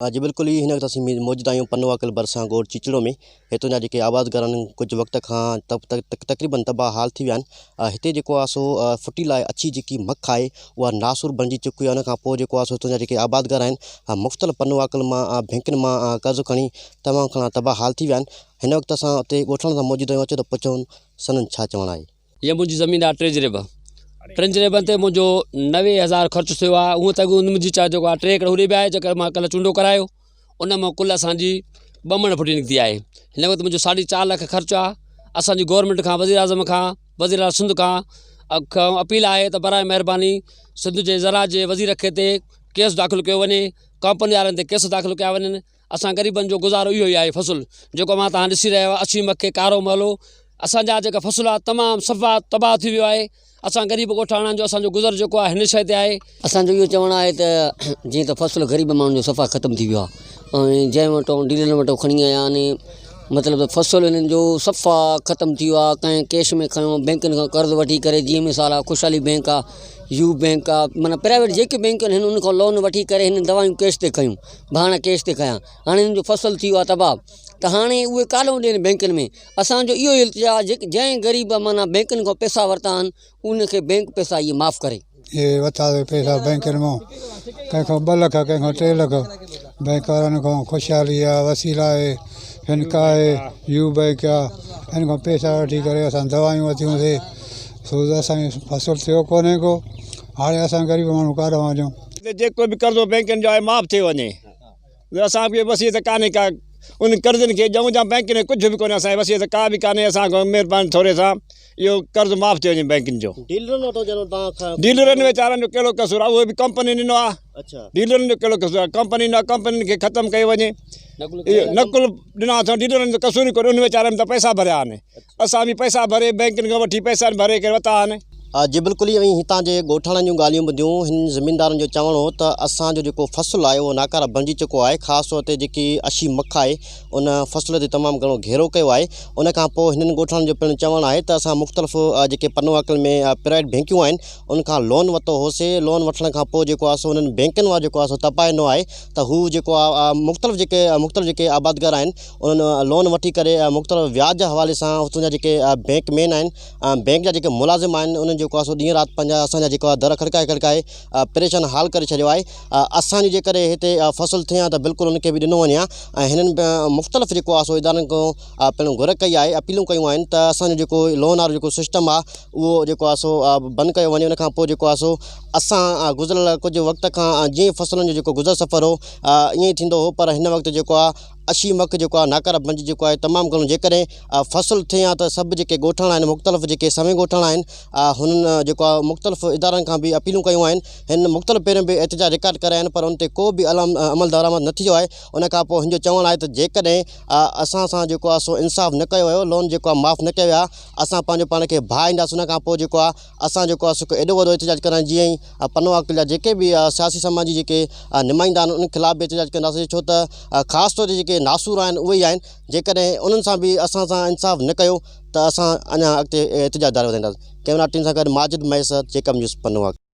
जी बिल्कुल ही हिन वक्त असीं मौजूद आहियूं पनवाकल बरसां गोड़ चिचड़ो में। हितों जा जेके आबादगार आहिनि कुछ वक्त खां तक़रीबन तबाह हाल थी विया आहिनि। हिते जेको आहे सो फुटी लाइ अछी जेकी मख आहे उहा नासूर बणिजी चुकी आहे। उन खां पोइ जेको आहे सो हितों जा जेके आबादगार आहिनि मुख़्तलिफ़ पनवाकल मां बैंकुनि मां कर्ज़ु खणी तमामु घणा तबाह हाल थी विया आहिनि। हिन वक़्तु असां उते ॻोठण सां मौजूद आहियूं। अचो त पुछूं सननि छा चवणु आहे। ये मुंहिंजी ज़मीन आहे ट्रेंजरेबन ते मुंहिंजो 90,000 ख़र्चु थियो आहे। हूअं त मुंहिंजी जेको आहे 3 एकड़ होॾे बि आहे जेकर मां कल्ह चूंडो करायो उन मां कुल असांजी 2 मण फुटी निकिती आहे। हिन वक़्तु मुंहिंजो 4.5 लाख ख़र्चु आहे। असांजी गवर्नमेंट खां वज़ीर आज़म खां वज़ीर आला सिंध खां अपील आहे त बराए महिरबानी सिंध जे ज़राअत जे वज़ीर खे ते केस दाख़िल कयो वञे, कंपनी वारनि ते केस दाख़िल कया वञनि। असां ग़रीबनि जो गुज़ारो इहो ई आहे। फ़सुलु जेको मां तव्हां ॾिसी रहिया आहियो अछी मखे कारो महलो असांजा जेका फ़सुलु आहे तमामु सफ़ा तबाह थी वियो आहे। असां ग़रीब ॻोठाणनि जो असांजो गुज़र जेको आहे हिन शइ ते आहे। असांजो इहो चवणु आहे त जीअं त फ़सुलु ग़रीब माण्हुनि जो सफ़ा ख़तमु थी वियो आहे ऐं जंहिं वटि डीलर वटि खणी आया आहिनि मतिलबु फ़सुलु हिननि जो सफ़ा ख़तमु थी वियो आहे। कंहिं कैश में खयो बैंकुनि खां कर्ज़ु वठी करे, जीअं मिसाल आहे ख़ुशहाली बैंक आहे, यू बैंक आहे, माना प्राइवेट जेके बैंक आहिनि हिन उन खां लोन वठी करे हिन दवायूं कैश ते कयूं। भाणे कैश ते कयां, हाणे हिननि जो फ़सुलु थी वियो आहे तबाह, त हाणे उहे काॾों ॾियनि बैंकुनि में। असांजो इहो इल्तिजा जंहिं ग़रीब माना बैंकुनि खां पैसा वरिता आहिनि उनखे बैंक पैसा इहे माफ़ु करे। ये वरिता पैसा बैंकुनि मां कंहिंखां 2 लख कंहिंखां 3 लख बैंक वारनि खां ख़ुशहाली आहे, वसीला आहे, फिनका आहे, यू बैंक आहे, हिन खां पैसा वठी करे असां दवायूं वरितियूंसीं। सो असांजो फ़सुलु थियो कोन्हे को। हाणे असां ग़रीब माण्हू काॾों वञूं। जेको बि कर्ज़ो बैंकुनि जो आहे माफ़ु थी वञे। असांखे वसीयत कान्हे का उन कर्ज़नि खे ॾियूं या बैंक ने कुझु बि कोन्हे। असांजी वसीयत का बि कान्हे। असांखां महिरबानी थोरे सां इहो कर्ज़ु माफ़ु थी वञे बैंकुनि जो। डीलरनि वीचारनि जो कहिड़ो कसूरु आहे? उहो बि कंपनी ॾिनो आहे। डीलरनि जो कहिड़ो कसूरु आहे? कंपनी ॾिनो आहे, कंपनीनि खे ख़तमु कयो वञे। इहो नकुल ॾिना अथऊं, डीलरनि जो कसूरु ई कोन्हे। उन वीचारनि त पैसा भरिया आहिनि। असां बि पैसा भरे बैंकुनि खां वठी पैसा भरे करे वरिता आहिनि। जी बिल्कुल ही हितां जे ॻोठाणनि जूं ॻाल्हियूं ॿुधियूं। हिन ज़मीनदारनि जो चवणु हो त असांजो जेको फ़सुलु आहे उहो नाकारा बणिजी चुको आहे। ख़ासि तौर ते जेकी अछी मख आहे उन फ़सुल ते तमामु घणो घेरो कयो आहे। उन खां पोइ हिननि ॻोठाणनि जो पिणु चवणु आहे त असां मुख़्तलिफ़ जेके पनवाकल में प्राइवेट बैंकियूं आहिनि उन खां लोन वरितो होसीं। लोन वठण खां पोइ जेको आहे सो उन्हनि बैंकुनि वारो जेको आहे सो तपाए ॾिनो आहे त हू जेको आहे मुख़्तलिफ़ जेके आबादगार आहिनि उन्हनि लोन वठी करे मुख़्तलिफ़ व्याज हवाले सां हुतां जा जेके बैंक मेन आहिनि, बैंक जा जेके मुलाज़िम आहिनि उन्हनि जेको आहे सो ॾींहुं राति पंहिंजा असांजा जेको आहे दर खड़काए परेशान हाल करे छॾियो आहे। असांजी जेकॾहिं हिते फ़सुलु थिए हा त बिल्कुलु उनखे बि ॾिनो वञे हा। ऐं हिननि मुख़्तलिफ़ जेको आहे सो इदारनि खां पहिरियों घुर कई आहे, अपीलूं कयूं आहिनि त असांजो जेको लोन वारो जेको सिस्टम आहे उहो जेको आहे सो बंदि कयो वञे। उन खां पोइ जेको आहे सो असां गुज़िरियल कुझु वक़्त खां जीअं फ़सुलनि जो जेको गुज़र सफ़र हो ईअं ई थींदो हो। पर हिन वक़्तु जेको आहे अछी मख जेको आहे नाकारा बणिजी जेको आहे तमामु घणो। जेकॾहिं फ़सुलु थिए हा त सभु जेके ॻोठाणा आहिनि मुख़्तलिफ़ जेके समय ॻोठाणा आहिनि हुननि जेको आहे मुख़्तलिफ़ इदारनि खां बि अपीलूं कयूं आहिनि। हिन मुख़्तलिफ़ पहिरियों बि एहतिजाज रिकॉर्ड कराया आहिनि पर उन ते को बि अमल दरामद न थियो आहे। उन खां पोइ हिन जो चवणु आहे त जेकॾहिं असां सां जेको आहे सो इंसाफ़ न कयो वियो, लोन जेको आहे माफ़ु न कयो आहे, असां पंहिंजो पाण खे भाउ ईंदासीं। उन खां पोइ जेको आहे असां जेको आहे सो एॾो वॾो एहतिजाज करां जीअं ई पनवाकल जा जेके बि सियासी समाजी जेके नुमाइंदा आहिनि उन ख़िलाफ़ बि एहतिजाज कंदासीं। छो त ख़ासि तौर ते जेके नासूर आहिनि उहे ई आहिनि। जेकॾहिं उन्हनि सां बि असां सां इंसाफ़ न कयो त असां अञा अॻिते एहतिजाज जारी वधाईंदासीं। कैमरा टीम सां गॾु माजिद मैसर, जेकब न्यूज़ पनवाकल।